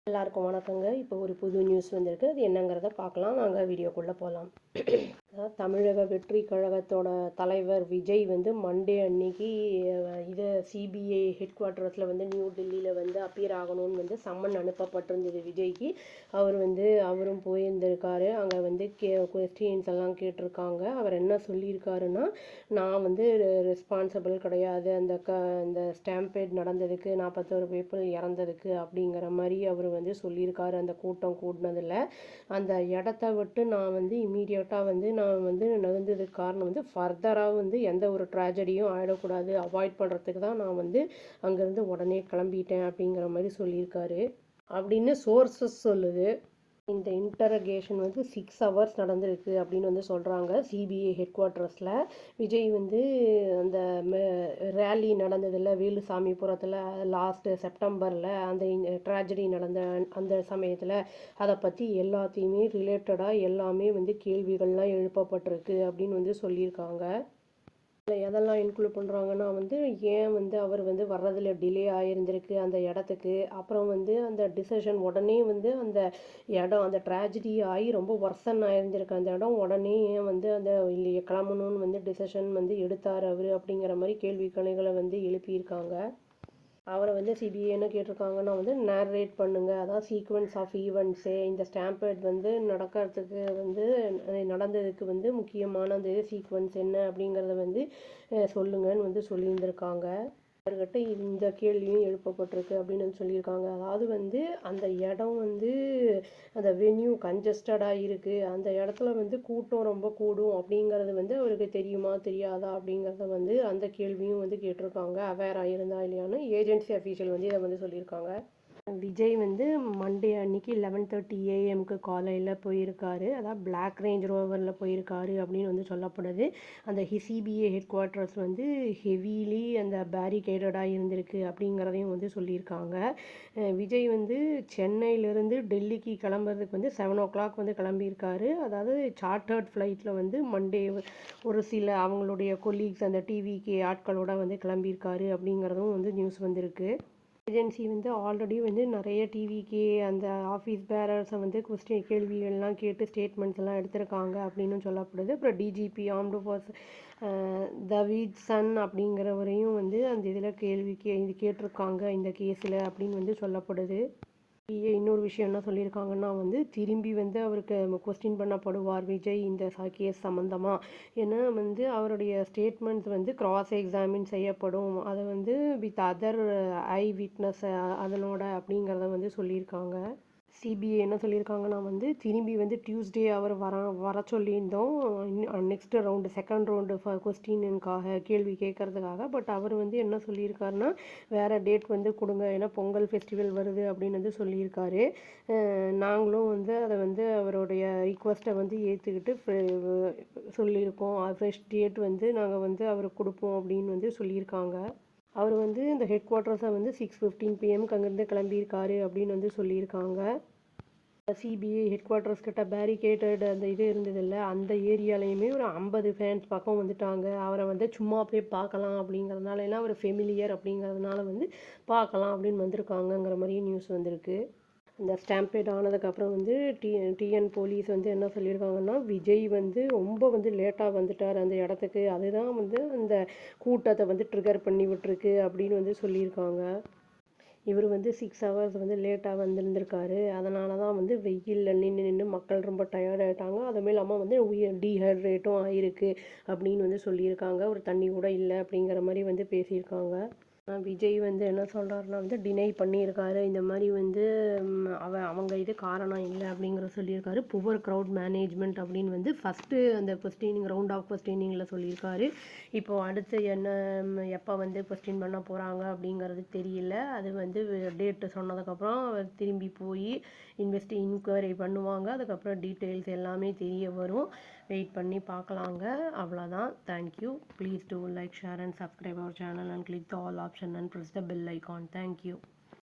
எல்லாருக்கும் வணக்கங்க. இப்போ ஒரு புது நியூஸ் வந்திருக்கு. அது என்னங்கிறத பார்க்கலாம். வாங்க வீடியோக்குள்ளே போகலாம். தமிழக வெற்றி கழகத்தோட தலைவர் விஜய் வந்து மண்டே அன்னைக்கு இதை சிபிஐ ஹெட் குவார்ட்டர்ஸில் வந்து நியூ டெல்லியில் வந்து அப்பியர் ஆகணும்னு வந்து சம்மன் அனுப்பப்பட்டிருந்தது விஜய்க்கு. அவரும் போயிருந்திருக்காரு. அங்கே வந்து கொஸ்டின்ஸ் எல்லாம் கேட்டிருக்காங்க. அவர் என்ன சொல்லியிருக்காருன்னா, நான் வந்து ரெஸ்பான்சிபிள் கிடையாது அந்த ஸ்டாம்பேட் நடந்ததுக்கு, 41 பீப்புள் இறந்ததுக்கு அப்படிங்கிற மாதிரி அவர் வந்து சொல்லியிருக்காரு. அந்த கூட்டம் கூடினதில் அந்த இடத்த விட்டு நான் வந்து இமீடியட்டாக வந்து நான் வந்து நகர்ந்ததுக்கு காரணம் வந்து ஃபர்தராக வந்து எந்த ஒரு ட்ராஜடியும் ஆகிடக்கூடாது, அவாய்ட் பண்ணுறதுக்கு தான் நான் வந்து அங்கேருந்து உடனே கிளம்பிட்டேன் அப்படிங்கிற மாதிரி சொல்லியிருக்காரு அப்படின்னு சோர்ஸஸ் சொல்லுது. இந்த இன்டரகேஷன் வந்து 6 hours நடந்திருக்கு அப்படின்னு வந்து சொல்கிறாங்க சிபிஐ ஹெட் குவார்ட்டர்ஸில். விஜய் வந்து அந்த ரேலி நடந்ததில்ல வேலுசாமிபுரத்தில் லாஸ்ட்டு செப்டம்பரில் அந்த ட்ராஜடி நடந்த அந்த சமயத்தில் அதை பற்றி எல்லாத்தையுமே ரிலேட்டடாக எல்லாமே வந்து கேள்விகள்லாம் எழுப்பப்பட்டிருக்கு அப்படின்னு வந்து சொல்லியிருக்காங்க. எதெல்லாம் இன்க்ளூட் பண்ணுறாங்கன்னா வந்து ஏன் வந்து அவர் வந்து வர்றதில் டிலே ஆகிருந்திருக்கு அந்த இடத்துக்கு. அப்புறம் வந்து அந்த டிசிஷன் உடனே வந்து அந்த இடம் அந்த ட்ராஜடி ஆகி ரொம்ப வர்சன் ஆயிருந்திருக்கு அந்த இடம். உடனே ஏன் வந்து அந்த இல்லையே கிளம்பணும்னு வந்து டிசிஷன் வந்து எடுத்தார் அவர் அப்படிங்கிற மாதிரி கேள்விகளை வந்து எழுப்பியிருக்காங்க. அவரை வந்து சிபிஐ என்ன கேட்டிருக்காங்கன்னா வந்து நேரேட் பண்ணுங்கள், அதான் சீக்வன்ஸ் ஆஃப் ஈவெண்ட்ஸு, இந்த ஸ்டாம்பேட் வந்து நடக்கிறதுக்கு வந்து நடந்ததுக்கு வந்து முக்கியமான அந்த சீக்வன்ஸ் என்ன அப்படிங்கிறத வந்து சொல்லுங்கன்னு வந்து சொல்லியிருந்திருக்காங்க. அவர்கிட்ட இந்த கேள்வியும் எழுப்பப்பட்டிருக்கு அப்படின்னு சொல்லியிருக்காங்க. அதாவது வந்து அந்த இடம் வந்து அந்த வென்யூ கன்ஜஸ்டடாக இருக்குது, அந்த இடத்துல வந்து கூட்டம் ரொம்ப கூடும் அப்படிங்கிறது வந்து அவருக்கு தெரியுமா தெரியாதா அப்படிங்கிறத வந்து அந்த கேள்வியும் வந்து கேட்டிருக்காங்க. அவேராக இருந்தா இல்லையான்னு ஏஜென்சி அஃபீஷியல் வந்து இதை வந்து சொல்லியிருக்காங்க. விஜய் வந்து மண்டே அன்னைக்கு 11:30 AM காலையில் போயிருக்காரு. அதான் பிளாக் ரேஞ்ச் ரோவரில் போயிருக்காரு அப்படின்னு வந்து சொல்லப்படுது. அந்த சிபிஐ ஹெட் குவார்ட்டர்ஸ் வந்து ஹெவிலி அந்த பேரிகேடடாக இருந்திருக்கு அப்படிங்கிறதையும் வந்து சொல்லியிருக்காங்க. விஜய் வந்து சென்னையிலேருந்து டெல்லிக்கு கிளம்புறதுக்கு வந்து 7 o'clock வந்து கிளம்பியிருக்காரு. அதாவது சார்ட்டர்ட் ஃப்ளைட்டில் வந்து மண்டே ஒரு சில அவங்களுடைய கொலீக்ஸ் அந்த டிவிக்கு ஆட்களோட வந்து கிளம்பியிருக்காரு அப்படிங்கிறதும் வந்து நியூஸ் வந்திருக்கு. ஏஜென்சி வந்து ஆல்ரெடி வந்து நிறைய டிவிக்கு அந்த ஆஃபீஸ் பேரர்ஸை வந்து கேள்விகள்லாம் கேட்டு ஸ்டேட்மெண்ட்ஸ் எல்லாம் எடுத்திருக்காங்க அப்படின்னு சொல்லப்படுது. அப்புறம் டிஜிபி ஆர்ம்டு ஃபோர்ஸ் தவீத் சன் அப்படிங்கிறவரையும் வந்து அந்த இதில் இது கேட்டிருக்காங்க இந்த கேஸில் அப்படின்னு வந்து சொல்லப்படுது. இன்னொரு விஷயம் என்ன சொல்லியிருக்காங்கன்னா வந்து திரும்பி வந்து அவருக்கு கொஸ்டின் பண்ணப்படுவார் விஜய் இந்த கேஸ் சம்மந்தமாக. ஏன்னா வந்து அவருடைய ஸ்டேட்மெண்ட்ஸ் வந்து கிராஸ் எக்ஸாமின் செய்யப்படும், அதை வந்து வித் அதர் ஐ விட்னஸ் அதனோட அப்படிங்கிறத வந்து சொல்லியிருக்காங்க. சிபிஐ என்ன சொல்லியிருக்காங்கன்னா வந்து திரும்பி வந்து டியூஸ்டே அவர் வர சொல்லியிருந்தோம் நெக்ஸ்ட் ரவுண்டு செகண்ட் ரவுண்டு கொஸ்டினுக்காக கேள்வி கேட்கறதுக்காக. பட் அவர் வந்து என்ன சொல்லியிருக்காருன்னா வேறு டேட் வந்து கொடுங்க, ஏன்னா பொங்கல் ஃபெஸ்டிவல் வருது அப்படின்னு வந்து சொல்லியிருக்காரு. நாங்களும் வந்து அதை வந்து அவருடைய ரிக்வஸ்ட்டை வந்து ஏற்றுக்கிட்டு சொல்லியிருக்கோம், ஃப்ரெஷ் டேட் வந்து நாங்கள் வந்து அவருக்கு கொடுப்போம் அப்படின்னு வந்து சொல்லியிருக்காங்க. அவர் வந்து இந்த ஹெட் குவார்ட்டர்ஸை வந்து 6:15 PM அங்கேருந்து கிளம்பியிருக்காரு அப்படின்னு வந்து சொல்லியிருக்காங்க. சிபிஐ ஹெட் குவார்ட்டர்ஸ் கிட்ட பேரிகேட்டட் அந்த இது இருந்ததில்ல, அந்த ஏரியாலையுமே ஒரு 50 ஃபேன்ஸ் பக்கம் வந்துட்டாங்க. அவரை வந்து சும்மா போய் பார்க்கலாம் அப்படிங்கிறதுனால, ஏன்னா அவர் ஃபெமிலியர் அப்படிங்கிறதுனால வந்து பார்க்கலாம் அப்படின்னு வந்திருக்காங்கங்கிற மாதிரி நியூஸ் வந்திருக்கு. இந்த ஸ்டாம்பேட் ஆனதுக்கப்புறம் வந்து டிஎன் போலீஸ் வந்து என்ன சொல்லியிருக்காங்கன்னா விஜய் வந்து ரொம்ப வந்து லேட்டாக வந்துட்டார் அந்த இடத்துக்கு, அதுதான் வந்து அந்த கூட்டத்தை வந்து ட்ரிகர் பண்ணி விட்டுருக்கு அப்படின்னு வந்து சொல்லியிருக்காங்க. இவர் வந்து 6 hours வந்து லேட்டாக வந்திருந்திருக்காரு. அதனால தான் வந்து வெயிலில் நின்று மக்கள் ரொம்ப டயர்ட் ஆகிட்டாங்க. அதுவும் இல்லாமல் வந்து டீஹைட்ரேட்டும் ஆகிருக்கு அப்படின்னு வந்து சொல்லியிருக்காங்க. ஒரு தண்ணி கூட இல்லை அப்படிங்கிற மாதிரி வந்து பேசியிருக்காங்க. விஜய் வந்து என்ன சொல்கிறாருன்னா வந்து டினை பண்ணியிருக்காரு. இந்த மாதிரி வந்து அவங்க இது காரணம் இல்லை அப்படிங்கிற சொல்லியிருக்காரு. புவர் க்ரௌட் மேனேஜ்மெண்ட் அப்படின்னு வந்து ஃபஸ்ட்டு அந்த ரவுண்ட் ஆஃப் கொஸ்டினிங்கில் சொல்லியிருக்காரு. இப்போது அடுத்து எப்போ வந்து கொஸ்டின் பண்ண போகிறாங்க அப்படிங்கிறது தெரியல. அது வந்து டேட்டு சொன்னதுக்கப்புறம் திரும்பி போய் இன்கொயரி பண்ணுவாங்க. அதுக்கப்புறம் டீட்டெயில்ஸ் எல்லாமே தெரிய வரும். வெயிட் பண்ணி பார்க்கலாங்க. அவ்வளோதான். Thank you. Please do like, share and subscribe our channel and click the all option and press the bell icon. Thank you.